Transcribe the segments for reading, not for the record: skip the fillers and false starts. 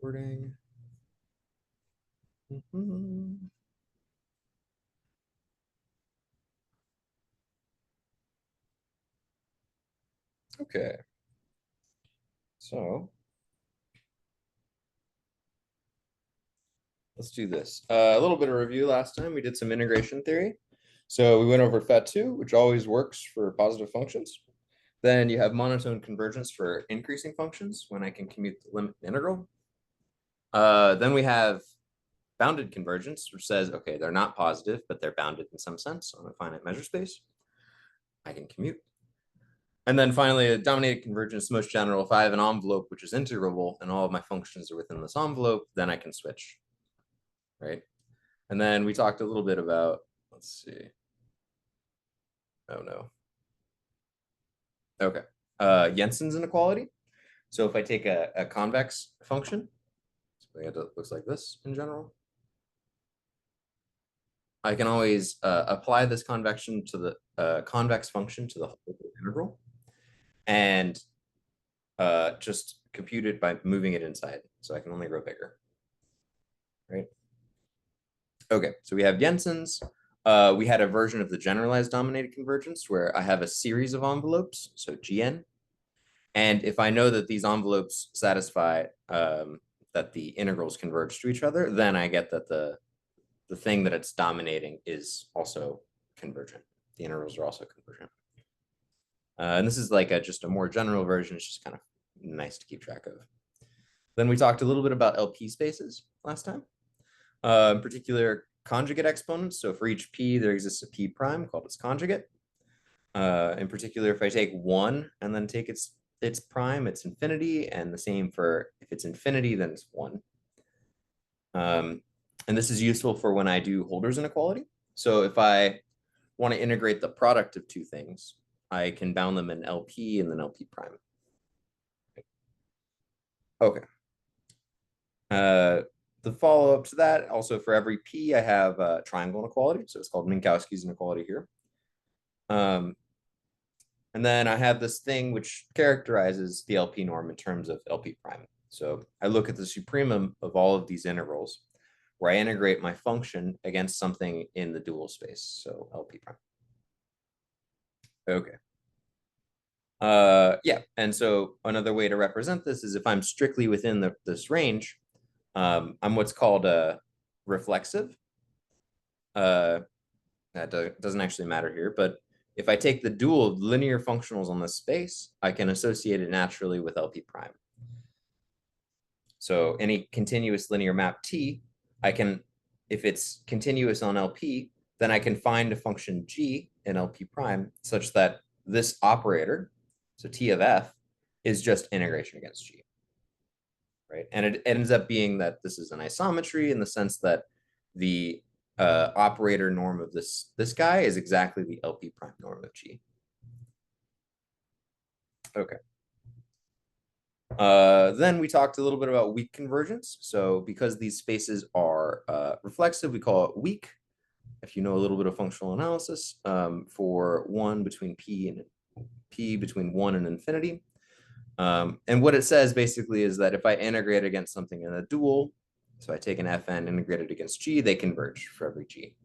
Recording. Mhm. Okay, so let's do this. A little bit of review last time. We did some integration theory. So we went over FET2, which always works for positive functions. Then you have monotone convergence for increasing functions when I can commute the limit integral. Then we have bounded convergence, which says, okay, they're not positive, but they're bounded in some sense on a finite measure space. I can commute. And then finally, a dominated convergence, most general. If I have an envelope which is integrable and all of my functions are within this envelope, then I can switch, right? And then we talked a little bit about, let's see. Oh no. Okay. Jensen's inequality. So if I take a convex function, so it looks like this in general, I can always apply this convection to the convex function to the whole integral and just compute it by moving it inside. So I can only grow bigger, right? Okay, so we have Jensen's. We had a version of the generalized dominated convergence where I have a series of envelopes, so Gn. And if I know that these envelopes satisfy that the integrals converge to each other, then I get that the thing that it's dominating is also convergent. The integrals are also convergent. And this is like just a more general version. It's just kind of nice to keep track of. Then we talked a little bit about LP spaces last time. In particular, conjugate exponents. So for each p, there exists a p prime called its conjugate. In particular, if I take 1 and then take its prime, it's infinity. And the same for if it's infinity, then it's 1. And this is useful for when I do Holder's inequality. So if I want to integrate the product of two things, I can bound them in LP and then LP prime. Okay. The follow-up to that, also for every p, I have a triangle inequality. So it's called Minkowski's inequality here. And then I have this thing which characterizes the LP norm in terms of LP prime. So I look at the supremum of all of these integrals where I integrate my function against something in the dual space. So LP prime. Okay. Yeah, and so another way to represent this is if I'm strictly within this range, I'm what's called a reflexive. That doesn't actually matter here, but if I take the dual of linear functionals on this space, I can associate it naturally with LP prime. So any continuous linear map T, I can, if it's continuous on LP, then I can find a function G in LP prime such that this operator, so T of F, is just integration against G, right? And it ends up being that this is an isometry in the sense that the operator norm of this guy is exactly the LP prime norm of G. Okay. Then we talked a little bit about weak convergence. So because these spaces are reflexive, we call it weak. If you know a little bit of functional analysis, for 1 between p and p between 1 and infinity. And what it says basically is that if I integrate against something in a dual, so I take an Fn integrated against G, they converge for every G,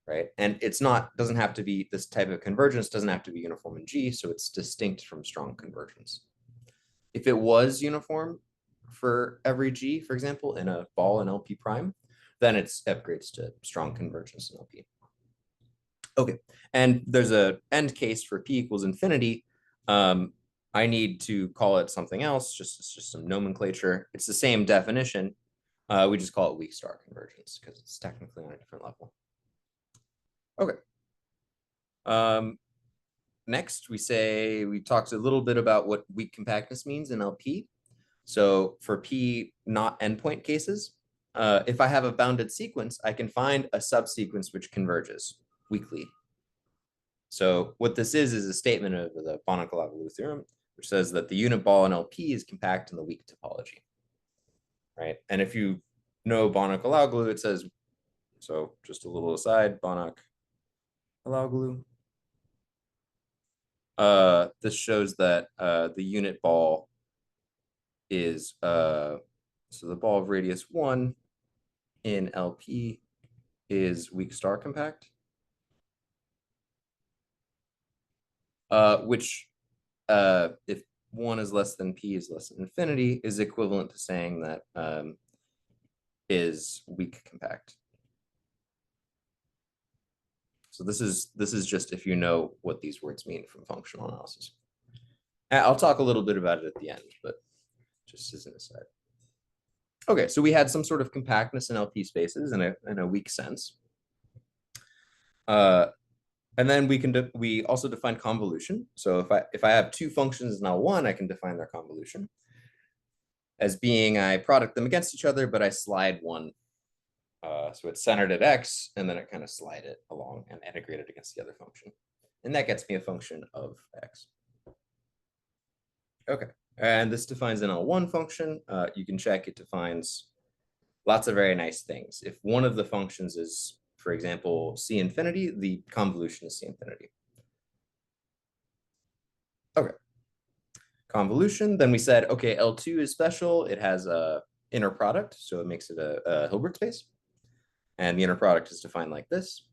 right? And it's not, doesn't have to be, this type of convergence doesn't have to be uniform in G, so it's distinct from strong convergence. If it was uniform for every G, for example, in a ball in LP prime, then it upgrades to strong convergence in LP. Okay, and there's a end case for p equals infinity. I need to call it something else, it's just some nomenclature. It's the same definition. We just call it weak star convergence because it's technically on a different level. Okay. Next, we talked a little bit about what weak compactness means in LP. So for P not endpoint cases, if I have a bounded sequence, I can find a subsequence which converges weakly. So what this is a statement of the Banach-Lagallou theorem, which says that the unit ball in LP is compact in the weak topology, right? And if you know Banach-Lagallou, it says, so just a little aside, Banach-Lagallou. This shows that the unit ball is, So the ball of radius 1 in LP is weak star compact, which if 1 is less than p is less than infinity is equivalent to saying that is weak compact. So this is just if you know what these words mean from functional analysis. I'll talk a little bit about it at the end, but just as an aside. Okay, so we had some sort of compactness in LP spaces in a weak sense. And then we also define convolution. So if I have two functions in L1, I can define their convolution as being I product them against each other, but I slide one. So it's centered at x, and then I kind of slide it along and integrate it against the other function. And that gets me a function of x. Okay, and this defines an L1 function. You can check it defines lots of very nice things. If one of the functions is, for example, C infinity, the convolution is C infinity. Okay. Convolution, then we said, okay, L2 is special. It has a inner product, so it makes it a Hilbert space. And the inner product is defined like this,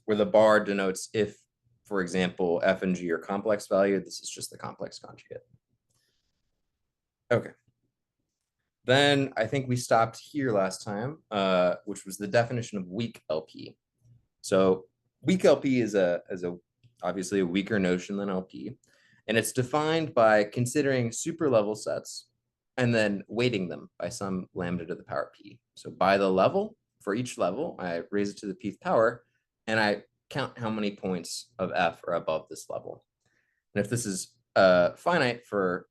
where the bar denotes if, for example, f and g are complex valued. This is just the complex conjugate. Okay. Then I think we stopped here last time, which was the definition of weak LP. So weak LP is obviously a weaker notion than LP. And it's defined by considering super level sets and then weighting them by some lambda to the power p. So by the level, for each level, I raise it to the pth power, and I count how many points of f are above this level. And if this is finite for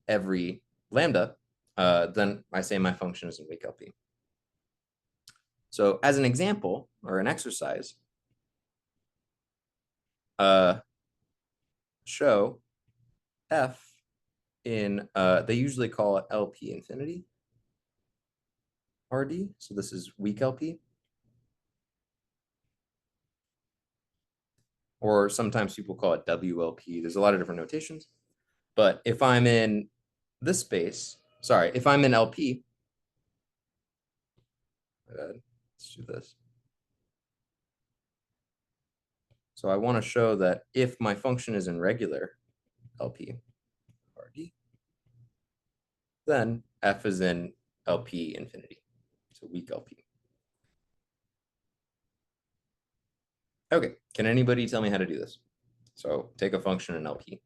every lambda, then I say my function is in weak LP. So as an example or an exercise, show f in, they usually call it LP infinity, RD. So this is weak LP. Or sometimes people call it WLP. There's a lot of different notations. But if I'm in this space, sorry, if I'm in LP, let's do this. So I want to show that if my function is in regular LP, RD, then f is in LP infinity, so weak LP. Okay, can anybody tell me how to do this? So take a function in LP.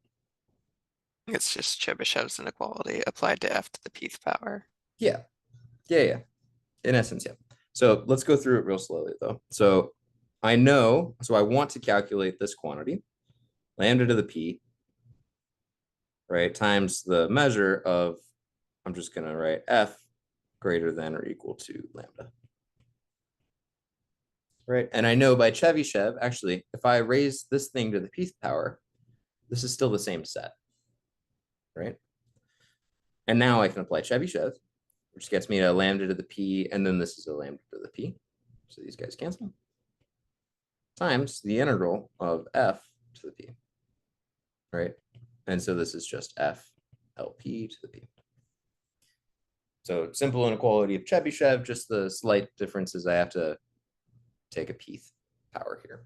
It's just Chebyshev's inequality applied to f to the pth power. Yeah. In essence, yeah. So let's go through it real slowly though. So I want to calculate this quantity, lambda to the p, right, times the measure of, I'm just gonna write f greater than or equal to lambda. Right, and I know by Chebyshev, actually, if I raise this thing to the pth power, this is still the same set, right? And now I can apply Chebyshev, which gets me a lambda to the p, and then this is a lambda to the p. So these guys cancel. Times the integral of f to the p, right? And so this is just f LP to the p. So simple inequality of Chebyshev, just the slight difference is I have to take a pth power here.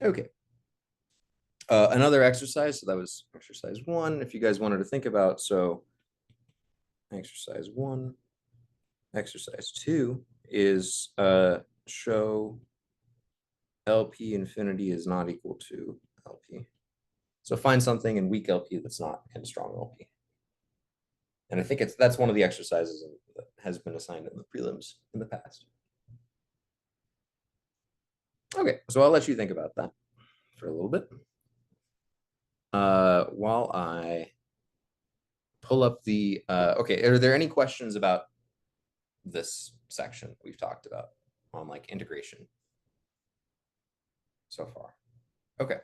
Okay. Another exercise, so that was exercise 1, if you guys wanted to think about. So exercise 1, exercise 2 is show LP infinity is not equal to LP. So find something in weak LP that's not in strong LP. And I think that's one of the exercises that has been assigned in the prelims in the past. Okay, so I'll let you think about that for a little bit. While I pull up the, okay, are there any questions about this section we've talked about on like integration so far? Okay.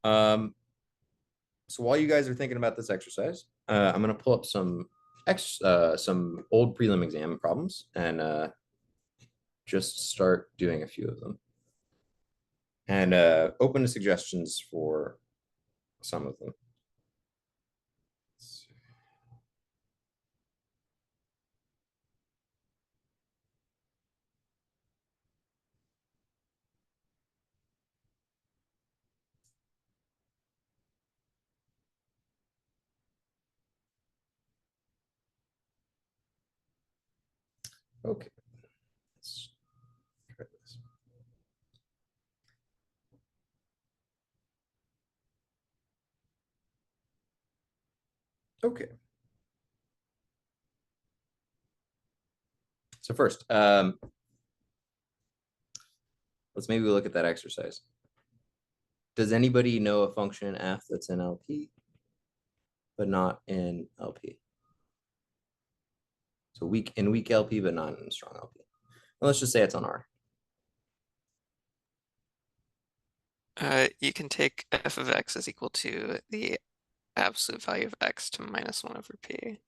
So while you guys are thinking about this exercise, I'm gonna pull up some old prelim exam problems and just start doing a few of them. And open to suggestions for some of them. Okay. Let's try this. Okay. So first, let's maybe look at that exercise. Does anybody know a function f that's in LP, but not in LP? So weak LP, but not in strong LP. Well, let's just say it's on R. You can take f of x is equal to the absolute value of x to minus 1 over p.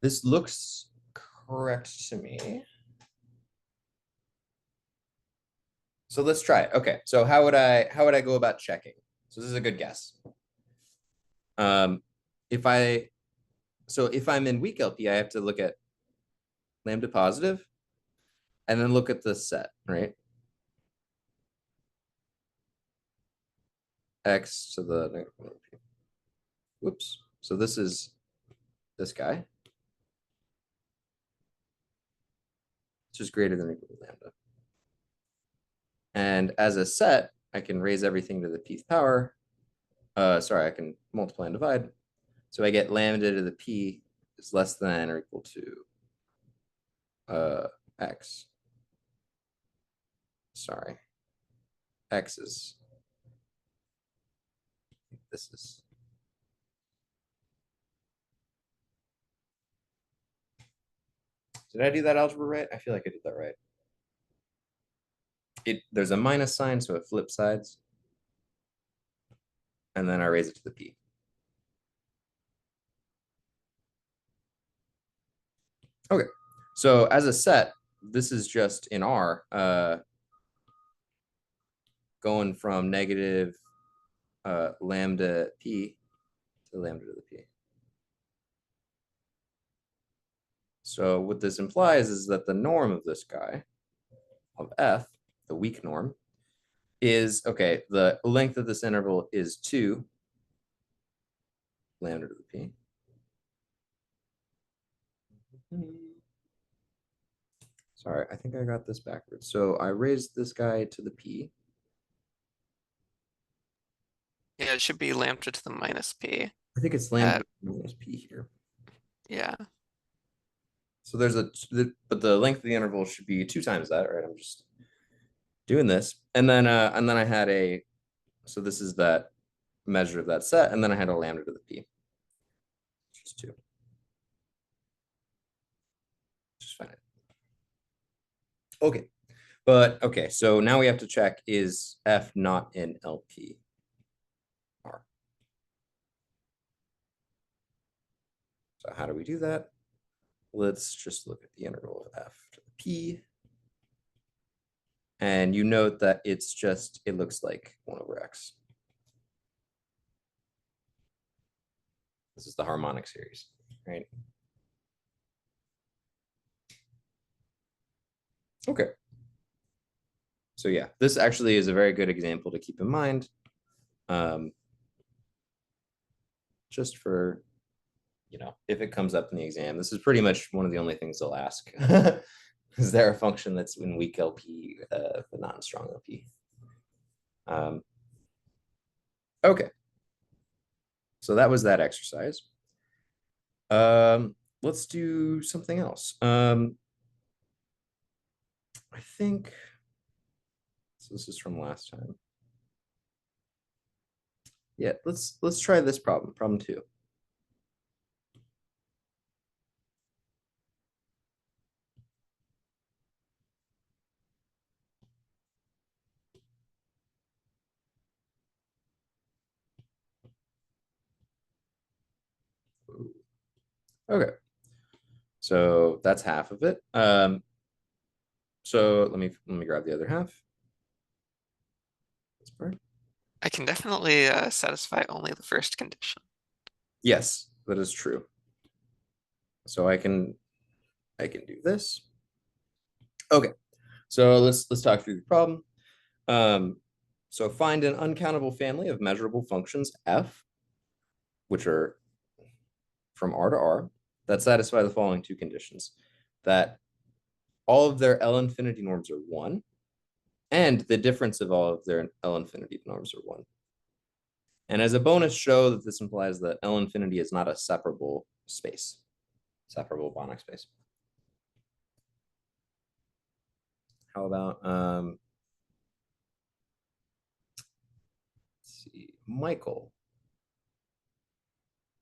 This looks correct to me. So let's try it. Okay. So how would I go about checking? So this is a good guess. If I'm in weak LP, I have to look at lambda positive and then look at the set, right? X to the negative 1 over p. Whoops. So this is this guy. It's just greater than or equal to lambda. And as a set, I can raise everything to the pth power. Sorry, I can multiply and divide. So I get lambda to the p is less than or equal to x. Sorry. X is, this is, did I do that algebra right? I feel like I did that right. There's a minus sign, so it flips sides. And then I raise it to the p. Okay, so as a set, this is just in R, going from negative lambda p to lambda to the p. So what this implies is that the norm of this guy, of f, the weak norm, is, okay, the length of this interval is 2 lambda to the p. Sorry, I think I got this backwards. So I raised this guy to the p. Yeah, it should be lambda to the minus p. I think it's lambda minus p here. Yeah. So there's but the length of the interval should be 2 times that, right? I'm just doing this. And then I had so this is that measure of that set, and then I had a lambda to the p. Just 2. Just find it. Okay. But okay, so now we have to check, is f not in LP? R. So how do we do that? Let's just look at the interval of f to the p. And you note that it's just, it looks like 1 over x. This is the harmonic series, right? Okay. So yeah, this actually is a very good example to keep in mind. Just for, if it comes up in the exam, this is pretty much one of the only things they'll ask. Is there a function that's in weak LP, but not in strong LP? Okay. So that was that exercise. Let's do something else. I think, so this is from last time. Yeah, let's try this problem, problem 2. Okay, so that's half of it. So let me grab the other half. This part. I can definitely satisfy only the first condition. Yes, that is true. So I can do this. Okay, so let's talk through the problem. So find an uncountable family of measurable functions f, which are from R to R, that satisfy the following 2 conditions. that all of their L infinity norms are 1, and the difference of all of their L infinity norms are 1. And as a bonus, show that this implies that L infinity is not a separable space, separable Banach space. How about, let's see, Michael,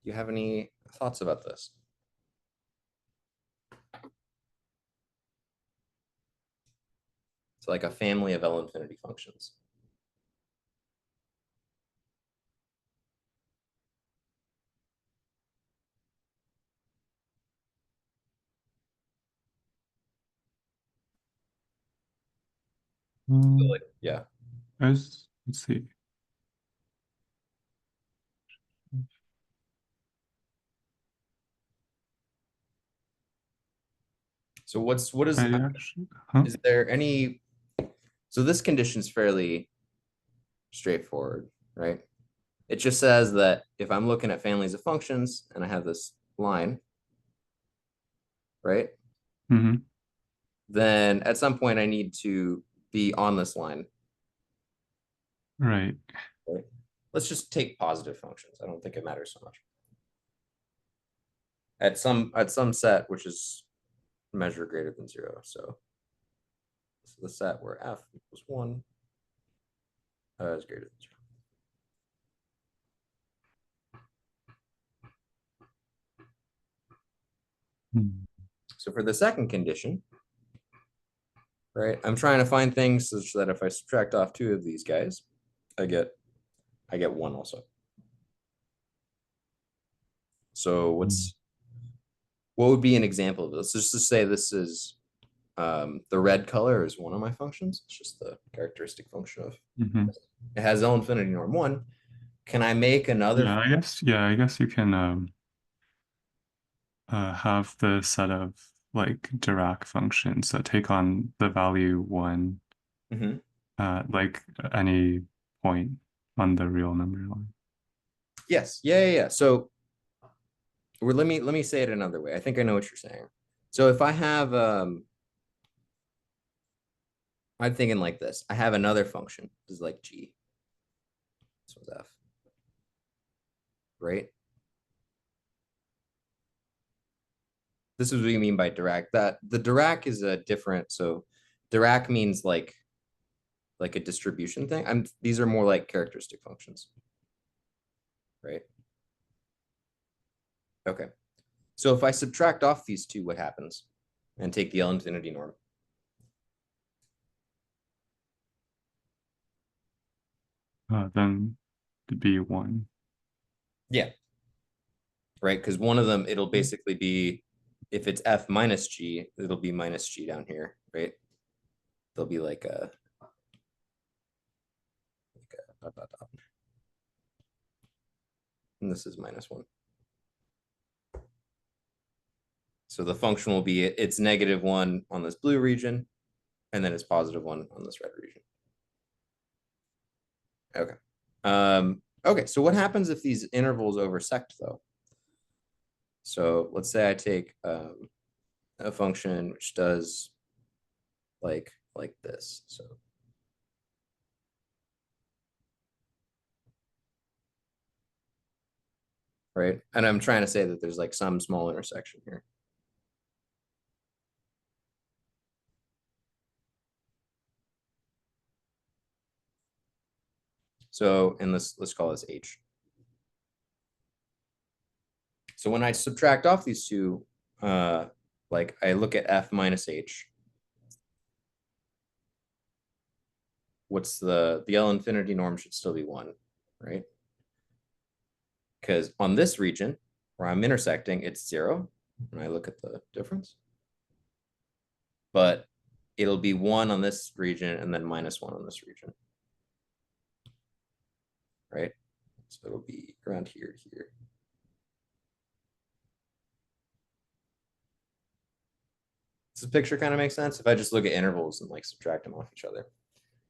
do you have any thoughts about this? It's like a family of L infinity functions. Yeah. Let's see. So what is, Huh? is there any, so this condition is fairly straightforward, right? It just says that if I'm looking at families of functions and I have this line, right? Mm-hmm. Then at some point I need to be on this line. Right. Right? Let's just take positive functions. I don't think it matters so much. At some set, which is measure greater than 0. So the set where f equals 1 is greater than 0. So for the second condition, right, I'm trying to find things such that if I subtract off 2 of these guys, I get 1 also. So what would be an example of this? Just to say this is the red color is one of my functions. It's just the characteristic function of it has L infinity norm 1. Can I make another? Yeah, I guess you can have the set of like Dirac functions that take on the value 1 like any point on the real number line. Yes. Yeah. So let me say it another way. I think I know what you're saying. So if I have I'm thinking like this. I have another function. This is like G. This one's F. Right? This is what you mean by Dirac. That the Dirac is a different, so Dirac means like a distribution thing. These are more like characteristic functions. Right? Okay. So if I subtract off these two, what happens? And take the L infinity norm. Then it'd be 1. Yeah. Right, because one of them, it'll basically be, if it's F minus G, it'll be minus G down here, right? There'll be like a dot, dot, dot. And this is minus 1. So the function will be, it's -1 on this blue region, and then it's +1 on this red region. Okay. Okay, so what happens if these intervals oversect though? So let's say I take a function which does like this. So right, and I'm trying to say that there's like some small intersection here. So, and let's call this H. So when I subtract off these two, like I look at F minus H, what's the L infinity norm should still be 1, right? Because on this region where I'm intersecting, it's 0, and I look at the difference. But it'll be 1 on this region and then -1 on this region, right? So it'll be around here to here. Does the picture kind of make sense? If I just look at intervals and like subtract them off each other.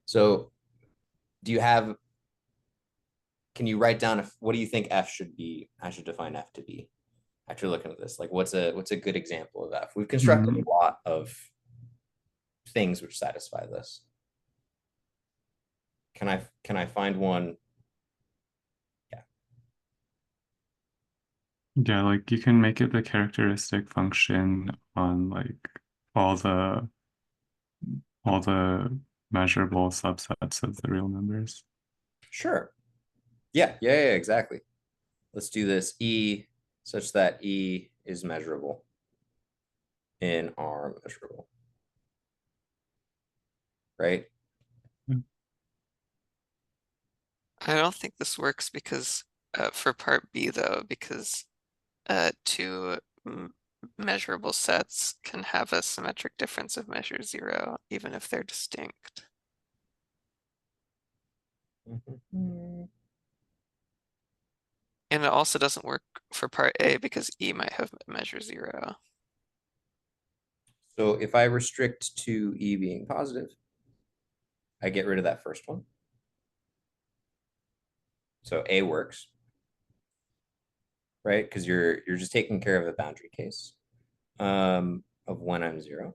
So do you have, can you write down what do you think F should be? I should define F to be. after looking at this, like what's a good example of F? We've constructed a lot of things which satisfy this. Can I find one? Yeah, like you can make it the characteristic function on like all the measurable subsets of the real numbers. Sure. Yeah, exactly. Let's do this E such that E is measurable in R measurable. Right? I don't think this works because for part B though, because two measurable sets can have a symmetric difference of measure 0, even if they're distinct. And it also doesn't work for part A because E might have measure 0. So if I restrict to E being positive, I get rid of that first one. So A works, right? Because you're just taking care of a boundary case of when I'm 0.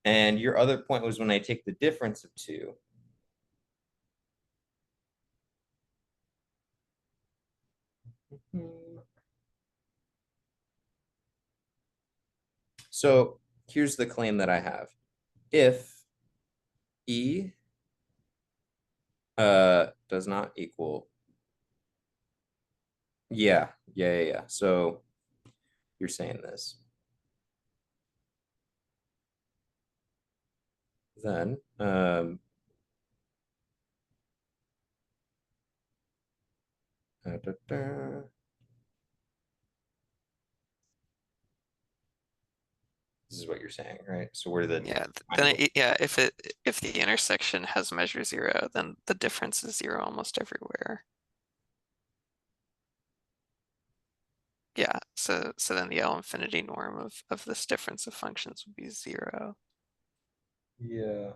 And your other point was when I take the difference of 2. So here's the claim that I have. If E does not equal, yeah. So you're saying this. Then this is what you're saying, right? So where the if the intersection has measure 0, then the difference is 0 almost everywhere. Yeah, so then the L infinity norm of this difference of functions would be 0. Yeah.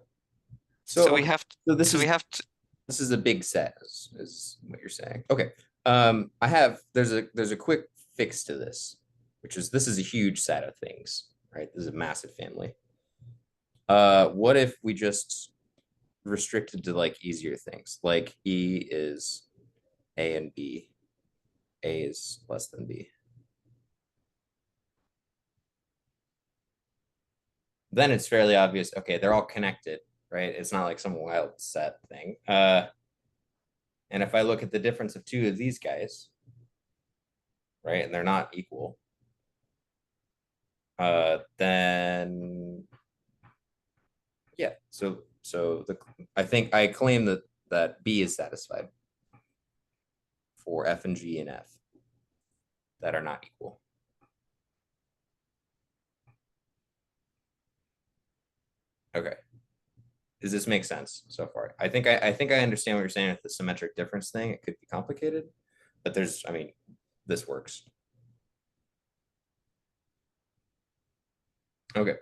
So we have to, so this so is we have to, this is a big set, is what you're saying. Okay. There's a quick fix to this, which is this is a huge set of things, right? This is a massive family. What if we just restricted to like easier things, like E is A and B, A is less than B. Then it's fairly obvious, okay, they're all connected, right? It's not like some wild set thing. And if I look at the difference of 2 of these guys, right, and they're not equal, then yeah, so I think I claim that B is satisfied for F and G and F that are not equal. Okay. Does this make sense so far? I think I understand what you're saying with the symmetric difference thing. It could be complicated, but this works. Okay.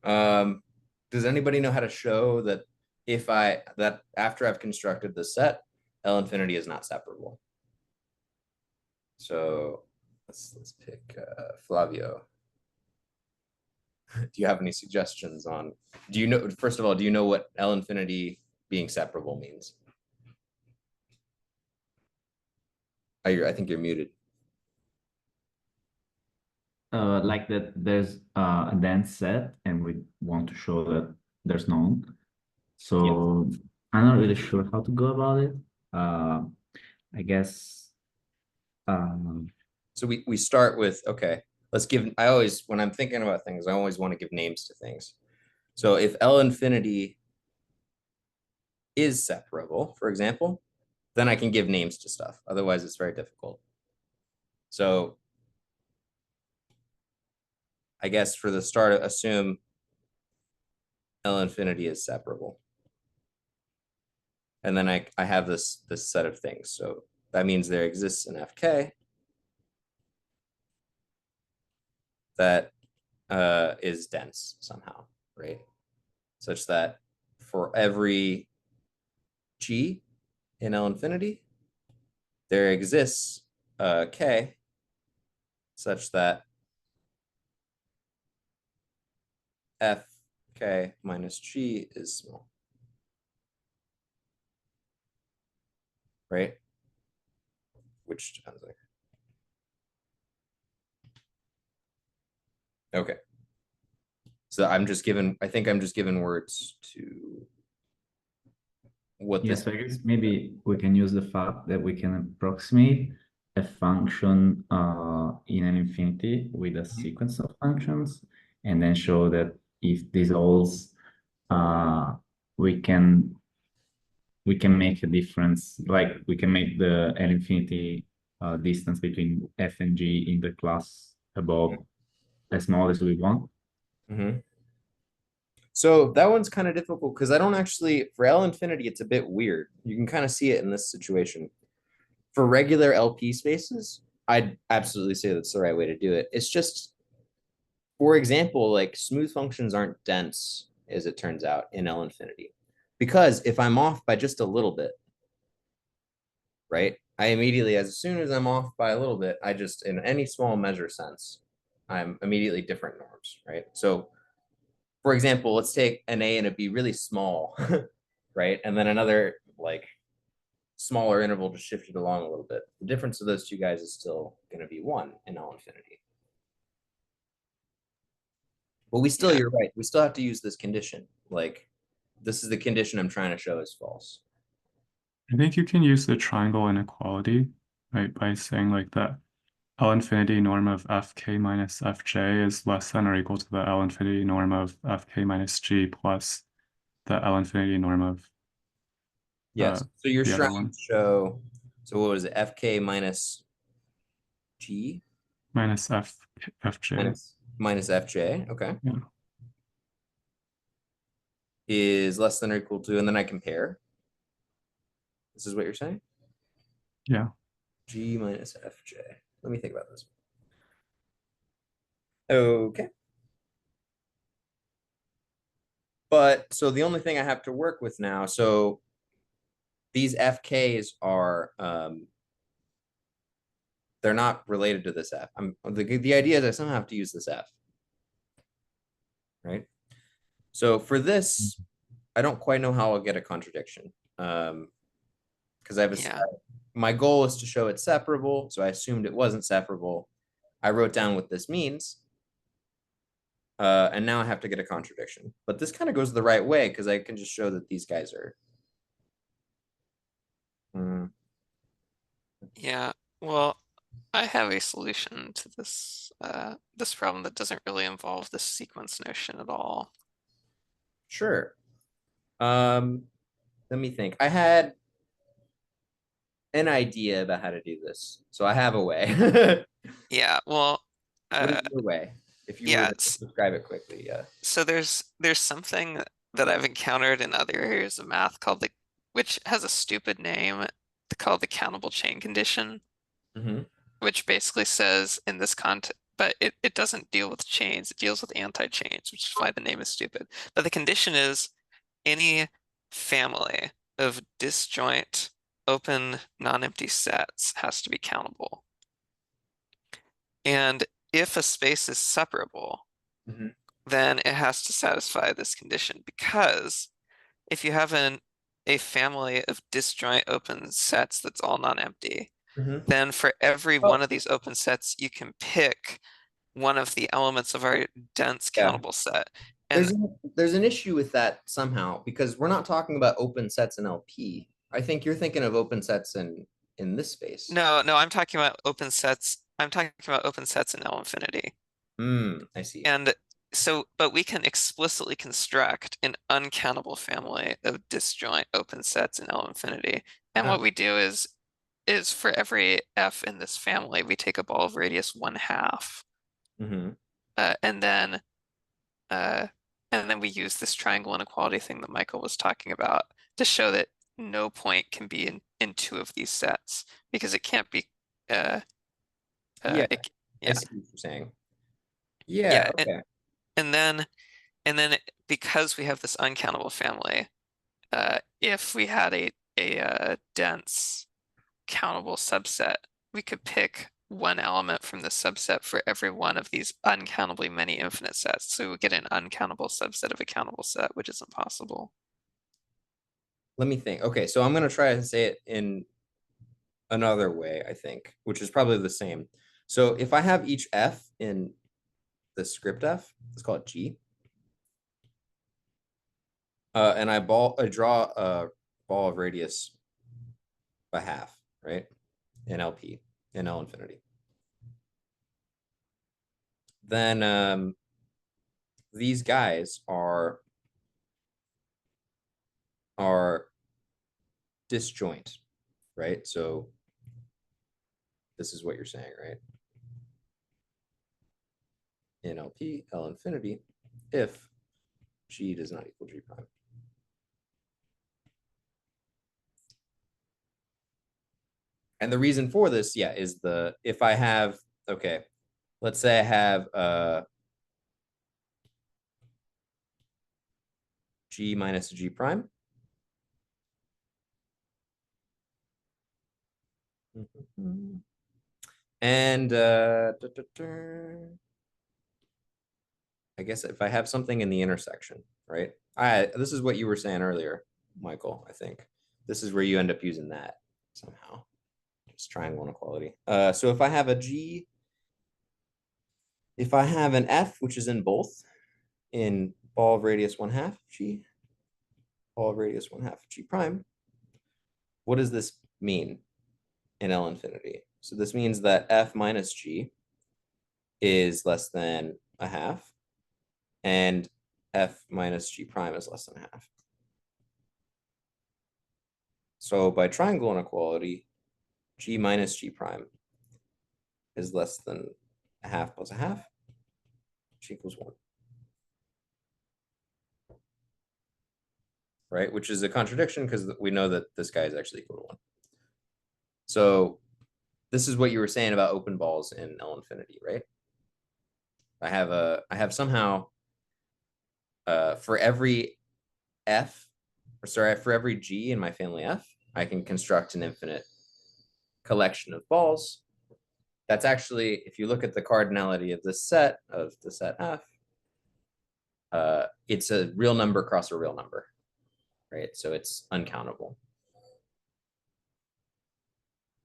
Does anybody know how to show that that after I've constructed the set, L infinity is not separable? So let's pick Flavio. Do you have any suggestions on? Do you know? First of all, do you know what L infinity being separable means? I think you're muted. Like that there's a dense set and we want to show that there's none. So I'm not really sure how to go about it. I guess. So we start with, okay, let's give, when I'm thinking about things, I always want to give names to things. So if L infinity is separable, for example, then I can give names to stuff. Otherwise, it's very difficult. So I guess for the start, assume L infinity is separable. And then I have this set of things. So that means there exists an FK that is dense somehow, right? Such that for every G in L infinity, there exists K such that fk minus g is small. Right? Which depends on. Okay. So I think I'm just given words to what Yes, this. I guess maybe we can use the fact that we can approximate a function in an infinity with a sequence of functions, and then show that if these holds, we can make a difference, like we can make the L infinity distance between f and g in the class above as small as we want. So that one's kind of difficult because I don't actually, for L infinity, it's a bit weird. You can kind of see it in this situation. For regular LP spaces, I'd absolutely say that's the right way to do it. It's just, for example, like smooth functions aren't dense, as it turns out, in L infinity. Because if I'm off by just a little bit, right, I immediately, as soon as I'm off by a little bit, I just, in any small measure sense, I'm immediately different norms, right? So, for example, let's take an A and a B really small, right? And then another like smaller interval to shift it along a little bit. The difference of those two guys is still going to be 1 in L infinity. But we still, you're right, we still have to use this condition. Like, this is the condition I'm trying to show is false. I think you can use the triangle inequality, right, by saying like that L infinity norm of fk minus fj is less than or equal to the L infinity norm of fk minus g plus the L infinity norm of Yes. So you're the other trying one. to show, so what was it, fk minus g? Minus fj. Minus fj, okay. Yeah. Is less than or equal to, and then I compare. This is what you're saying? Yeah. G minus fj. Let me think about this. Okay. But so the only thing I have to work with now, so these FKs are they're not related to this F. The idea is I somehow have to use this F. Right? So for this, I don't quite know how I'll get a contradiction. Because I have my goal is to show it's separable, so I assumed it wasn't separable. I wrote down what this means. And now I have to get a contradiction. But this kind of goes the right way because I can just show that these guys are. Yeah, well, I have a solution to this this problem that doesn't really involve this sequence notion at all. Sure. Let me think. I had an idea about how to do this, so I have a way. Yeah, well, what is your way? If you were to describe it quickly, yeah. So there's something that I've encountered in other areas of math called which has a stupid name, called the countable chain condition, which basically says in this context, but it doesn't deal with chains, it deals with anti-chains, which is why the name is stupid. But the condition is any family of disjoint open non-empty sets has to be countable. And if a space is separable, then it has to satisfy this condition, because if you have a family of disjoint open sets that's all non-empty, then for every one of these open sets, you can pick one of the elements of our dense countable set. And there's an issue with that somehow, because we're not talking about open sets in LP. I think you're thinking of open sets in this space. No, I'm talking about open sets. I'm talking about open sets in L infinity. I see. And so, but we can explicitly construct an uncountable family of disjoint open sets in L infinity. And what we do is for every F in this family, we take a ball of radius 1/2. And then we use this triangle inequality thing that Michael was talking about to show that no point can be in two of these sets, because it can't be I see what you're saying. Yeah, okay. And then because we have this uncountable family, if we had a dense countable subset, we could pick one element from the subset for every one of these uncountably many infinite sets. So we get an uncountable subset of a countable set, which isn't possible. Let me think. Okay, so I'm going to try and say it in another way, I think, which is probably the same. So if I have each f in the script f, let's call it G, and I draw a ball of radius by half, right, in LP, in L infinity. Then these guys are disjoint, right? So this is what you're saying, right? In LP, L infinity, if G does not equal G prime. And the reason for this, yeah, is if I have, okay, let's say I have G minus G prime. And I guess if I have something in the intersection, right? This is what you were saying earlier, Michael, I think. This is where you end up using that somehow. Just triangle inequality. So if I have a G, if I have an F, which is in both, in ball of radius 1/2 G, ball of radius 1/2 G prime, what does this mean in L infinity? So this means that F minus G is less than a half, and F minus G prime is less than a half. So by triangle inequality, G minus G prime is less than a half plus a half, which equals 1. Right, which is a contradiction because we know that this guy is actually equal to 1. So this is what you were saying about open balls in L infinity, right? I have somehow for every for every G in my family F, I can construct an infinite collection of balls. That's actually, if you look at the cardinality of this set, of the set F, it's a real number cross a real number, right? So it's uncountable.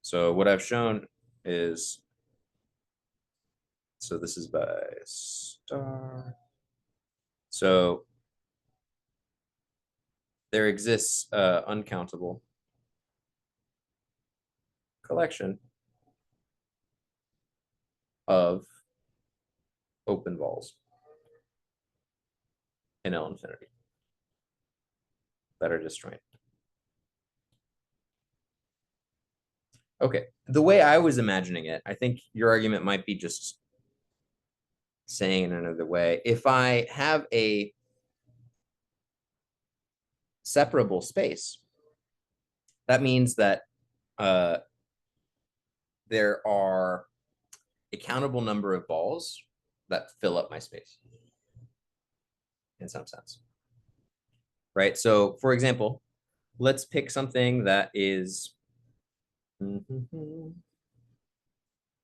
So what I've shown is, so this is by star. So there exists uncountable collection of open balls in L infinity that are disjoint. Okay, the way I was imagining it, I think your argument might be just saying it another way. If I have a separable space, that means that there are a countable number of balls that fill up my space in some sense, right? So for example, let's pick something that is,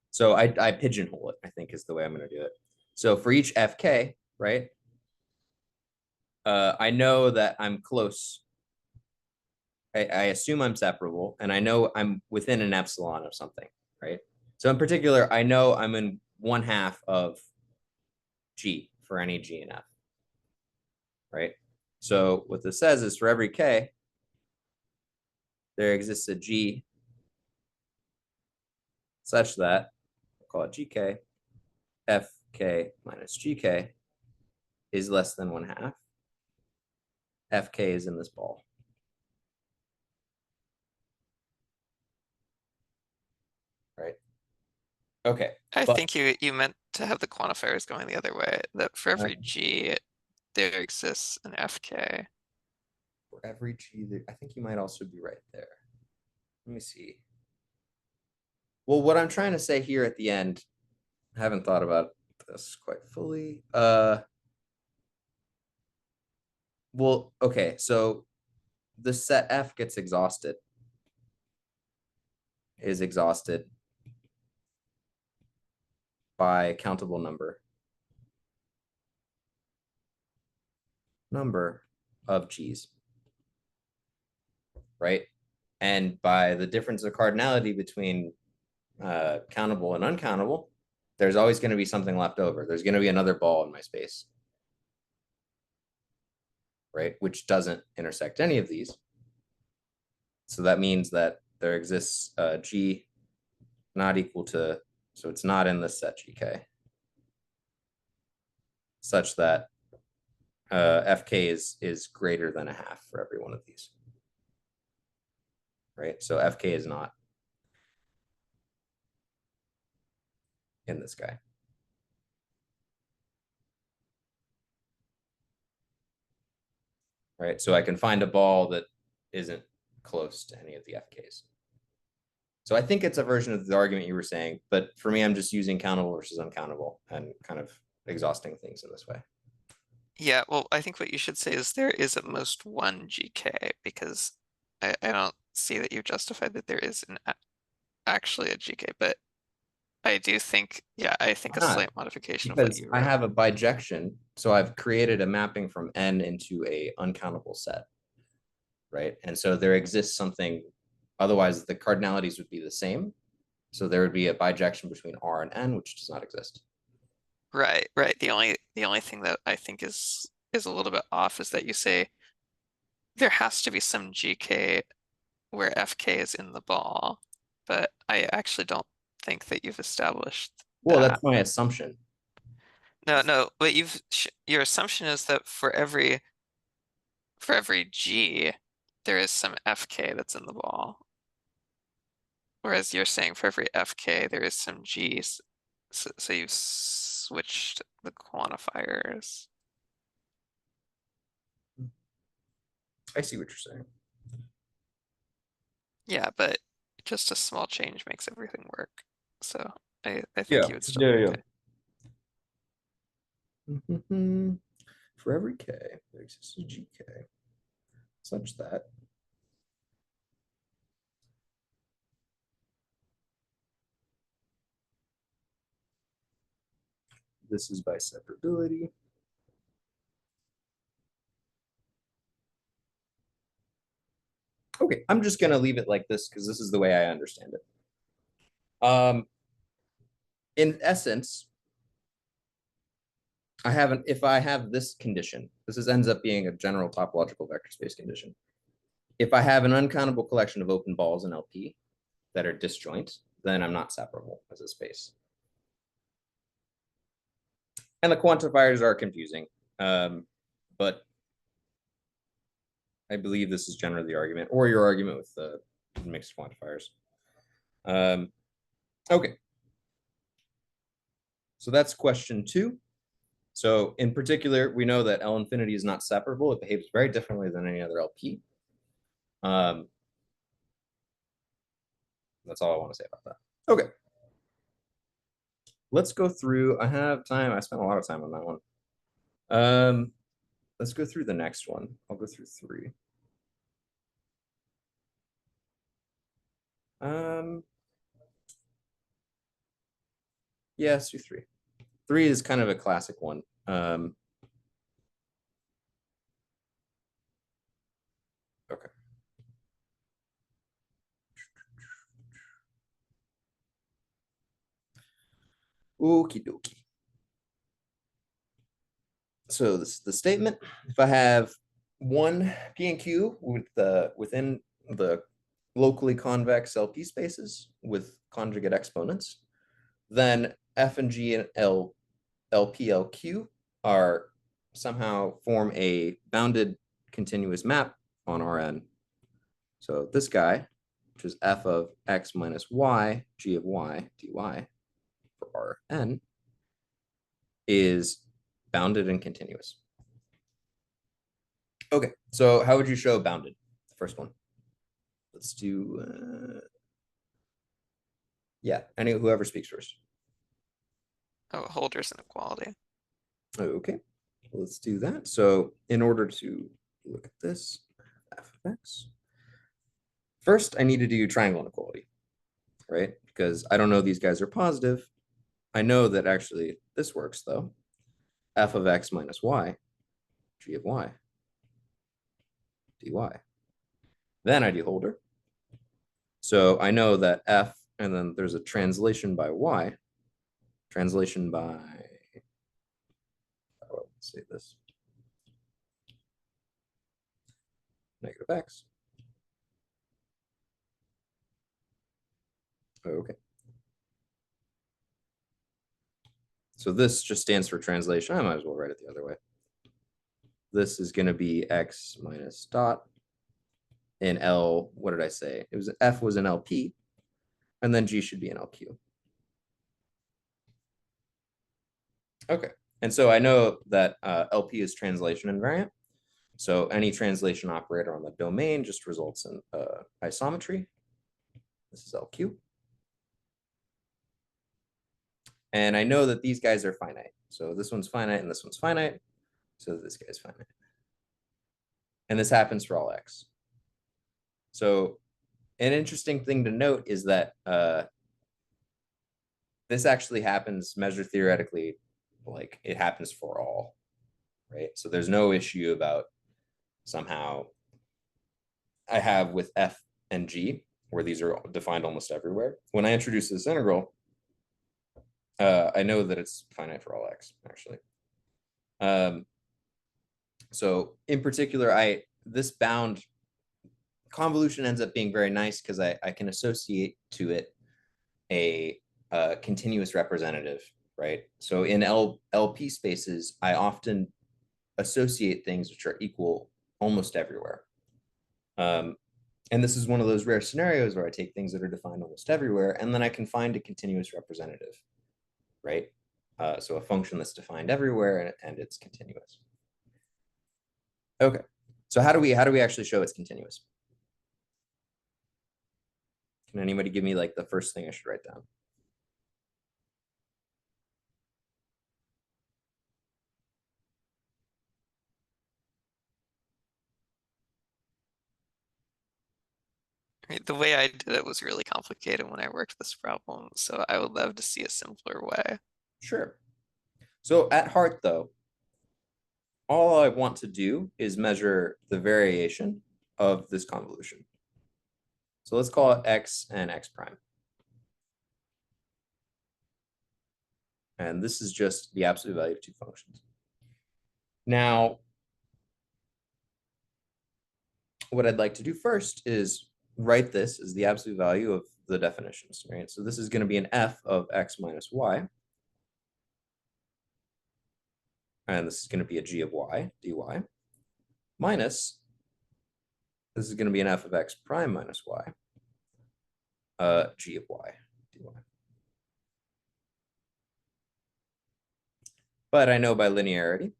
so I pigeonhole it, I think is the way I'm going to do it. So for each FK, right, I know that I'm close. I assume I'm separable, and I know I'm within an epsilon of something, right? So in particular, I know I'm in 1/2 of G for any G and F, right? So what this says is for every K, there exists a G such that, we'll call it GK, FK minus GK is less than 1/2. FK is in this ball. Right? Okay. I think you meant to have the quantifiers going the other way, that for every Okay. G, there exists an FK. For every G, I think you might also be right there. Let me see. Well, what I'm trying to say here at the end, I haven't thought about this quite fully. Well, okay, so the set F gets exhausted, is exhausted by countable number of g's, right? And by the difference of cardinality between countable and uncountable, there's always going to be something left over. There's going to be another ball in my space, right? Which doesn't intersect any of these. So that means that there exists G not equal to, so it's not in this set GK, such that FK is greater than a half for every one of these, right? So FK is not in this guy. Right, so I can find a ball that isn't close to any of the FKs. So I think it's a version of the argument you were saying, but for me, I'm just using countable versus uncountable and kind of exhausting things in this way. Yeah, well, I think what you should say is there is at most one GK, because I don't see that you justified that there is actually a GK, but I do think, yeah, I think a slight modification of what Because you I wrote. have a bijection, so I've created a mapping from N into a uncountable set, right? And so there exists something, otherwise the cardinalities would be the same. So there would be a bijection between R and N, which does not exist. Right, right. The only thing that I think is a little bit off is that you say there has to be some GK where FK is in the ball, but I actually don't think that you've established Well, that. that's my assumption. No, but your assumption is that for every G, there is some FK that's in the ball. Whereas you're saying for every FK, there is some G's. So you've switched the quantifiers. I see what you're saying. Yeah, but just a small change makes everything work. So I think Yeah, you would still be okay. For every K, there exists a GK such that this is by separability. Okay, I'm just gonna leave it like this because this is the way I understand it. In essence, if I have this condition, this ends up being a general topological vector space condition. If I have an uncountable collection of open balls in LP that are disjoint, then I'm not separable as a space. And the quantifiers are confusing, but I believe this is generally the argument, or your argument with the mixed quantifiers. Okay. So that's question 2. So in particular, we know that L infinity is not separable. It behaves very differently than any other LP. That's all I want to say about that. Okay. Let's go through. I have time. I spent a lot of time on that one. Let's go through the next one. I'll go through 3. Yeah, let's do 3. 3 is kind of a classic one. Okay. Okie dokie. So this is the statement. If I have one P and Q within the locally convex LP spaces with conjugate exponents, then F and G and LP are somehow form a bounded continuous map on Rn. So this guy, which is F of x minus y, G of y, dy for Rn, is bounded and continuous. Okay, so how would you show bounded? The first one. Let's do, yeah, whoever speaks first. Oh, holders inequality. Okay, let's do that. So in order to look at this, f of x, first I need to do triangle inequality, right? Because I don't know these guys are positive. I know that actually this works though. F of x minus y, g of y, dy. Then I do Holder. So I know that f, and then there's a translation by y, translation by, let's say this, negative x. Okay. So this just stands for translation. I might as well write it the other way. This is going to be x minus dot in L. What did I say? It was F was an LP, and then G should be an LQ. Okay. And so I know that LP is translation invariant. So any translation operator on the domain just results in isometry. This is LQ. And I know that these guys are finite. So this one's finite and this one's finite. So this guy's finite. And this happens for all x. So an interesting thing to note is that this actually happens measure theoretically, like it happens for all, right? So there's no issue about somehow I have with f and g, where these are defined almost everywhere. When I introduce this integral, I know that it's finite for all x, actually. So in particular, this bound convolution ends up being very nice because I can associate to it a continuous representative, right? So in LP spaces, I often associate things which are equal almost everywhere. And this is one of those rare scenarios where I take things that are defined almost everywhere, and then I can find a continuous representative, right? So a function that's defined everywhere and it's continuous. Okay, so how do we actually show it's continuous? Can anybody give me like the first thing I should write down? Right, the way I did it was really complicated when I worked this problem, so I would love to see a simpler way. Sure. So at heart, though, all I want to do is measure the variation of this convolution. So let's call it x and x prime. And this is just the absolute value of two functions. Now, what I'd like to do first is write this as the absolute value of the definitions, right? So this is going to be an f of x minus y. And this is going to be a g of y, dy, minus, this is going to be an f of x prime minus y, g of y, dy. But I know by linearity,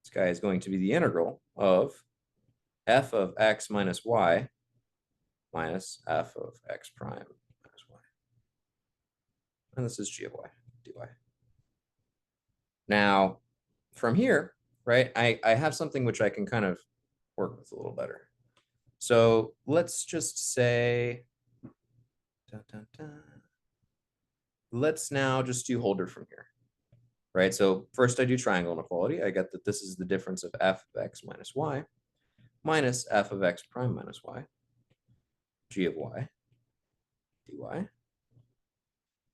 this guy is going to be the integral of f of x minus y minus f of x prime minus y. And this is g of y, dy. Now, from here, right, I have something which I can kind of work with a little better. So let's just say, let's now just do Holder from here, right? So first I do triangle inequality. I get that this is the difference of f of x minus y minus f of x prime minus y, g of y, dy.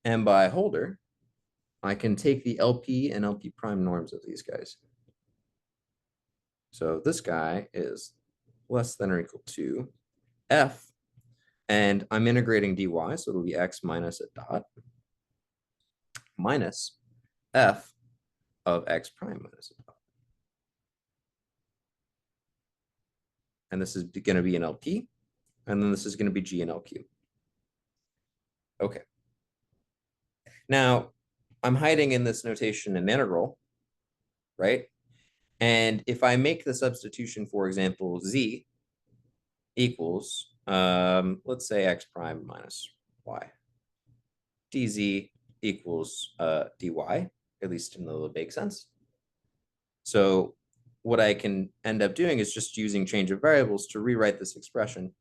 And by Holder, I can take the LP and LP prime norms of these guys. So this guy is less than or equal to f, and I'm integrating dy, so it'll be x minus a dot minus f of x prime minus a dot. And this is going to be an LP, and then this is going to be G and LQ. Okay. Now, I'm hiding in this notation an integral, right? And if I make the substitution, for example, z equals, let's say x prime minus y, dz equals dy, at least in the Lebesgue sense. So what I can end up doing is just using change of variables to rewrite this expression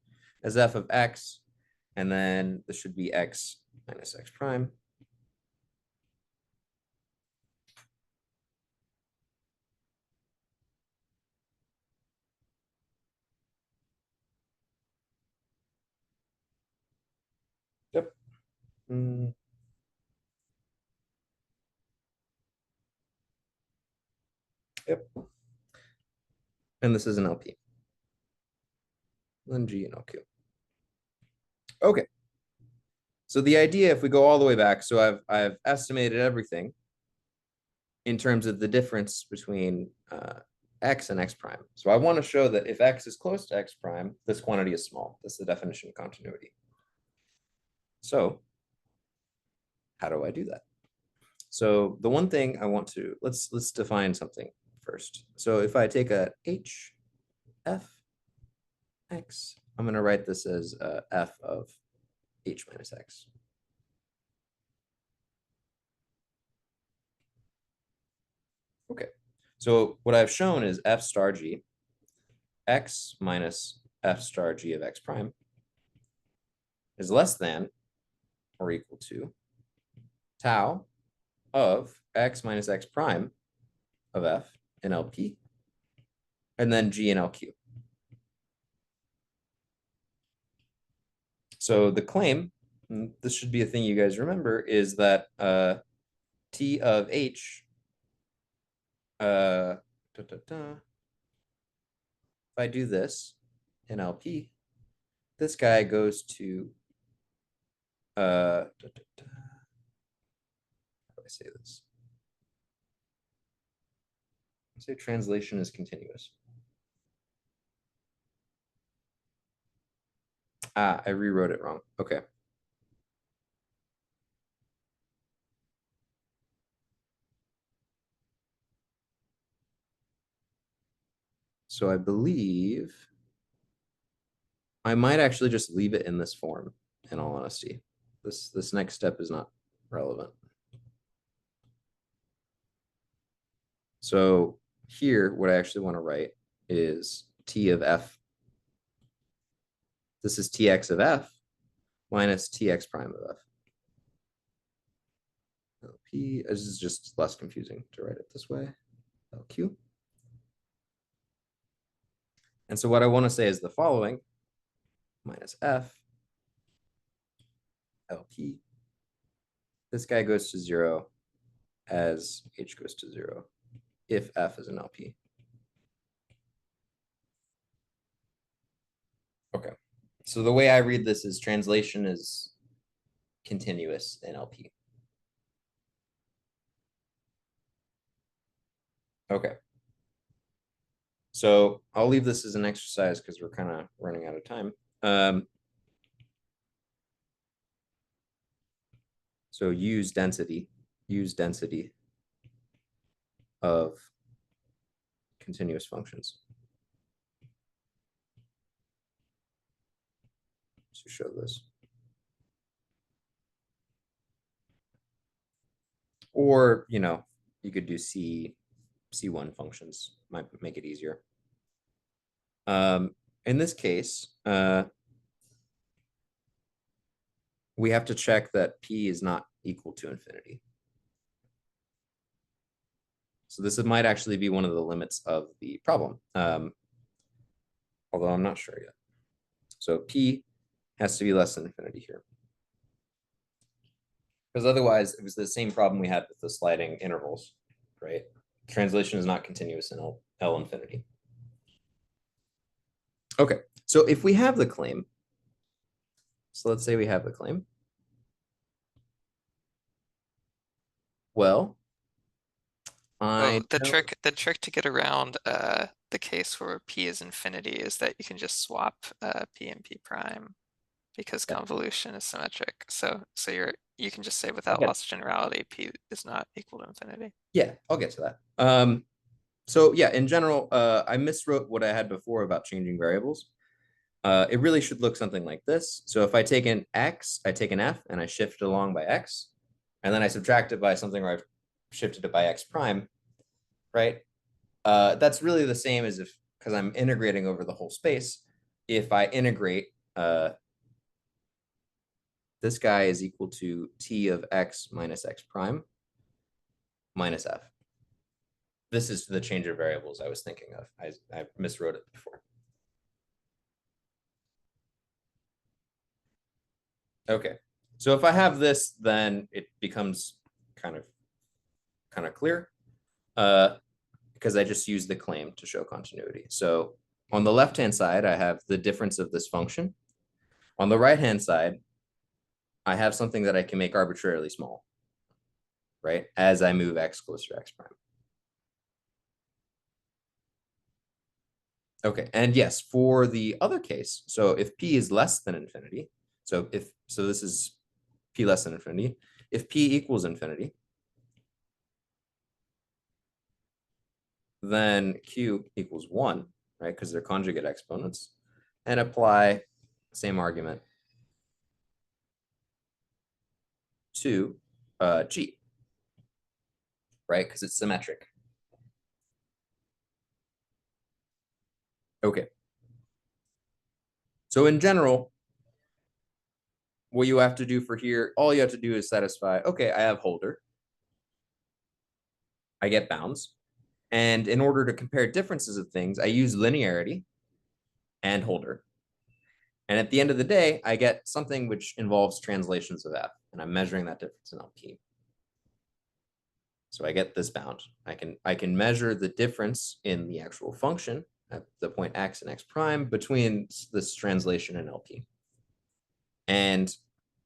as f of x, and then this should be x minus x prime Yep. And this is an LP. Then G and LQ. Okay. So the idea, if we go all the way back, so I've estimated everything in terms of the difference between x and x prime. So I want to show that if x is close to x prime, this quantity is small. That's the definition of continuity. So how do I do that? So the one thing I want to, let's define something first. So if I take a h, f, x, I'm going to write this as f of h minus x. Okay, so what I've shown is f star g, x minus f star g of x prime is less than or equal to tau of x minus x prime of f in LP, and then g in LQ. So the claim, this should be a thing you guys remember, is that T of H, if I do this in LP, this guy goes to, how do I say this? I say translation is continuous. Ah, I rewrote it wrong. Okay. So I believe I might actually just leave it in this form, in all honesty. This next step is not relevant. So here, what I actually want to write is T of F. This is Tx of F minus Tx prime of F. LP, this is just less confusing to write it this way. LQ. And so what I want to say is the following, minus F, LP. This guy goes to 0 as H goes to 0, if F is an LP. Okay, so the way I read this is translation is continuous in LP. Okay. So I'll leave this as an exercise because we're kind of running out of time. So use density of continuous functions to show this. Or, you know, you could do C1 functions, might make it easier. In this case, we have to check that P is not equal to infinity. So this might actually be one of the limits of the problem, although I'm not sure yet. So P has to be less than infinity here. Because otherwise, it was the same problem we had with the sliding intervals, right? Translation is not continuous in L infinity. Okay, so if we have the claim, so let's say we have the claim. So the trick to get around the case where P is infinity is that you can just swap P and P prime because convolution is symmetric. So you can just say without loss of generality, P is not equal to infinity. Yeah, I'll get to that. So yeah, in general, I miswrote what I had before about changing variables. It really should look something like this. So if I take an x, I take an f, and I shift it along by x, and then I subtract it by something where I've shifted it by x prime, right? That's really the same as if, because I'm integrating over the whole space, if I integrate, this guy is equal to t of x minus x prime minus f. This is the change of variables I was thinking of. I miswrote it before. Okay, So if I have this, then it becomes kind of clear, because I just use the claim to show continuity. So on the left-hand side, I have the difference of this function. On the right-hand side, I have something that I can make arbitrarily small, right? As I move x closer to x prime. Okay, and yes, for the other case, so if p is less than infinity, so this is p less than infinity, if p equals infinity, then q equals 1, right? Because they're conjugate exponents, and apply same argument to g, right? Because it's symmetric. Okay. So in general, what you have to do for here, all you have to do is satisfy, okay, I have holder, I get bounds. And in order to compare differences of things, I use linearity and holder. And at the end of the day, I get something which involves translations of f, and I'm measuring that difference in LP. So I get this bound. I can measure the difference in the actual function at the point x and x prime between this translation and LP. And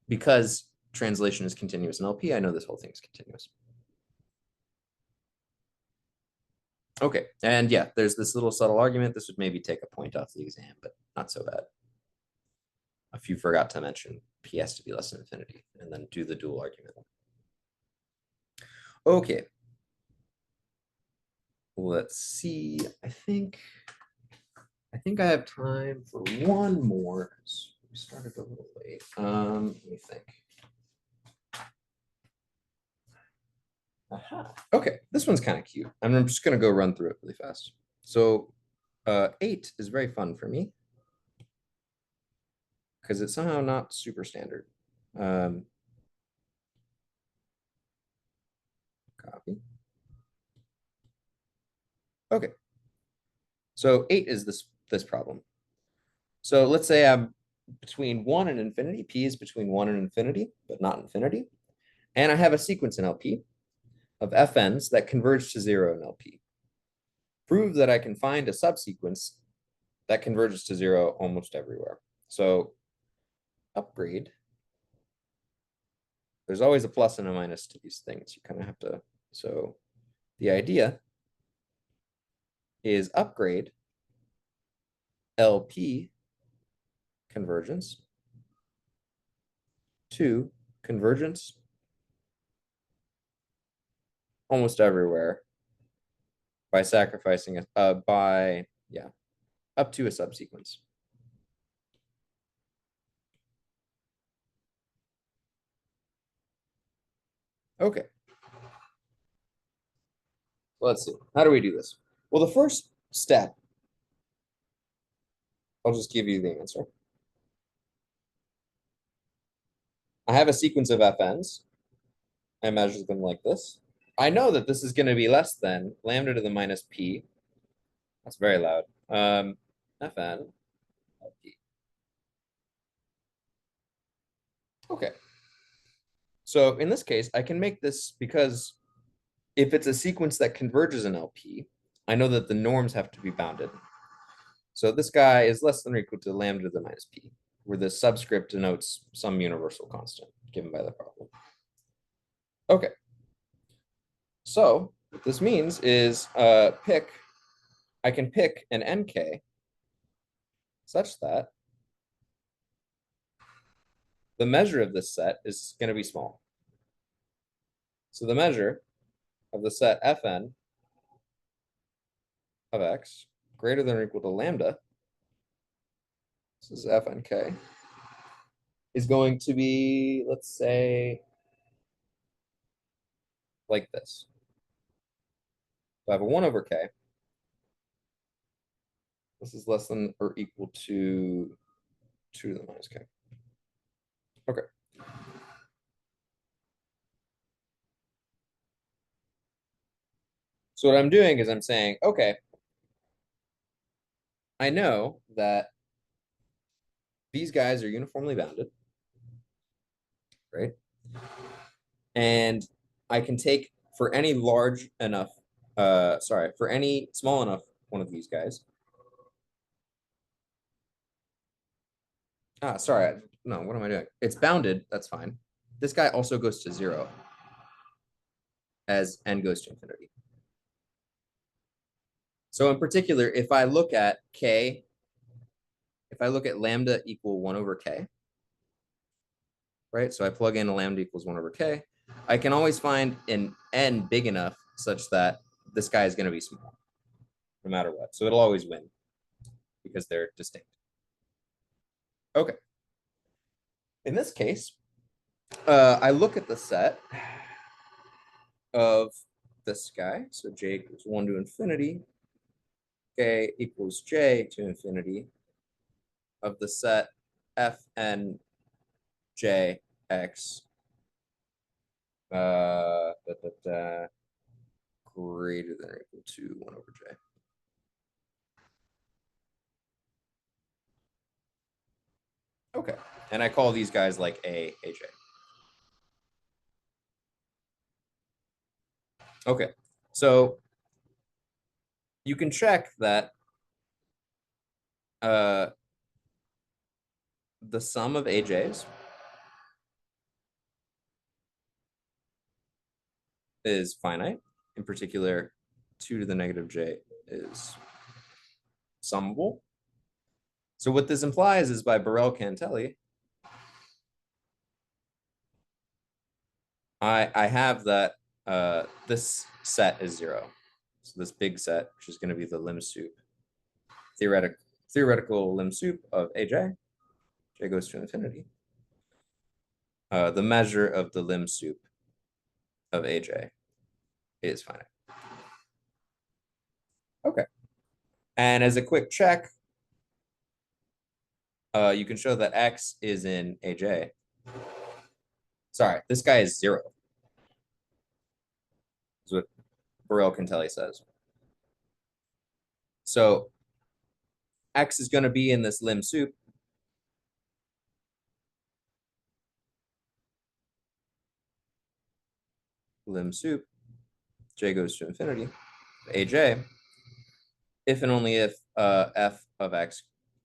because translation is continuous in LP, I know this whole thing is continuous. Okay, and yeah, there's this little subtle argument. This would maybe take a point off the exam, but not so bad. If you forgot to mention p has to be less than infinity, and then do the dual argument. Okay. Let's see. I think I have time for one more. We started a little late. Let me think. Aha. Okay, this one's kind of cute. I'm just gonna go run through it really fast. So 8 is very fun for me because it's somehow not super standard. Copy. Okay. So 8 is this problem. So let's say I'm between 1 and infinity. P is between 1 and infinity, but not infinity. And I have a sequence in LP of fn's that converge to 0 in LP. Prove that I can find a subsequence that converges to 0 almost everywhere. So upgrade. There's always a plus and a minus to these things. You kind of have to. So the idea is upgrade LP convergence to convergence almost everywhere by sacrificing up to a subsequence. Okay. Let's see. How do we do this? Well, the first step, I'll just give you the answer. I have a sequence of fn's. I measure them like this. I know that this is going to be less than lambda to the minus p. That's very loud. Fn of p. Okay. So in this case, I can make this because if it's a sequence that converges in LP, I know that the norms have to be bounded. So this guy is less than or equal to lambda to the minus p, where the subscript denotes some universal constant given by the problem. Okay. So what this means is I can pick an nk such that the measure of this set is going to be small. So the measure of the set fn of x greater than or equal to lambda, this is fnk, is going to be, let's say, like this. So I have a 1 over k. This is less than or equal to 2 to the minus k. Okay. So what I'm doing is I'm saying, okay, I know that these guys are uniformly bounded. right? And I can take for any large enough, for any small enough one of these guys. Sorry, no, what am I doing? It's bounded, that's fine. This guy also goes to 0 as n goes to infinity. So in particular, if I look at k, if I look at lambda equal 1 over k, right? So I plug in a lambda equals 1 over k. I can always find an n big enough such that this guy is going to be small, no matter what. So it'll always win because they're distinct. Okay. In this case, I look at the set of this guy. So j equals 1 to infinity. K equals j to infinity of the set fn j x greater than or equal to 1 over j. Okay, and I call these guys like A, AJ. Okay, so you can check that the sum of AJs is finite. In particular, 2 to the negative j is summable. So what this implies is by Borel-Cantelli, I have that this set is 0. So this big set, which is going to be the lim sup, theoretical lim sup of AJ, j goes to infinity. The measure of the lim sup of AJ is finite. Okay. And as a quick check, you can show that X is in AJ. Sorry, this guy is 0. Is what Borel-Cantelli says. So X is going to be in this lim sup. Lim sup, j goes to infinity, AJ, if and only if f of x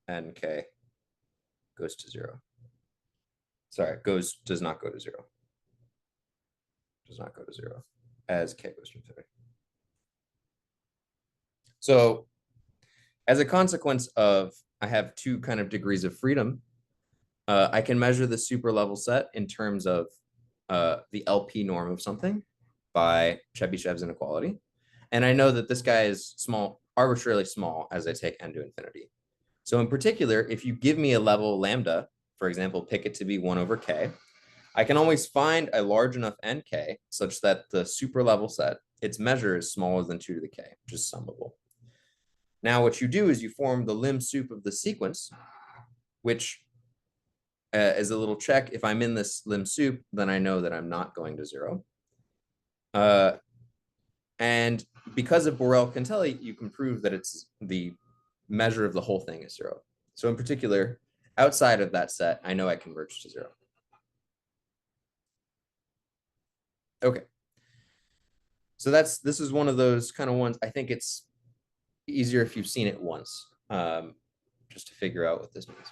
and k goes to 0. Sorry, does not go to 0. Does not go to 0 as k goes to infinity. So as a consequence of, I have 2 kind of degrees of freedom, I can measure the super level set in terms of the LP norm of something by Chebyshev's inequality. And I know that this guy is small, arbitrarily small as I take n to infinity. So in particular, if you give me a level lambda, for example, pick it to be 1 over k, I can always find a large enough nk such that the super level set, its measure is smaller than 2 to the k, which is summable. Now what you do is you form the lim sup of the sequence, which is a little check. If I'm in this lim sup, then I know that I'm not going to 0. And because of Borel-Cantelli, you can prove that it's the measure of the whole thing is 0. So in particular, outside of that set, I know I converge to 0. Okay. So this is one of those kind of ones. I think it's easier if you've seen it once, just to figure out what this means.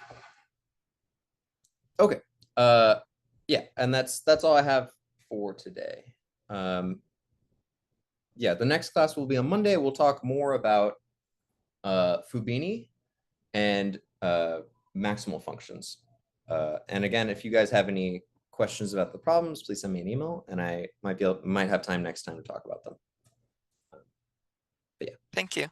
Okay. Yeah, and that's all I have for today. Yeah, the next class will be on Monday. We'll talk more about Fubini and maximal functions. And again, if you guys have any questions about the problems, please send me an email, and I might have time next time to talk about them. But yeah. Thank you.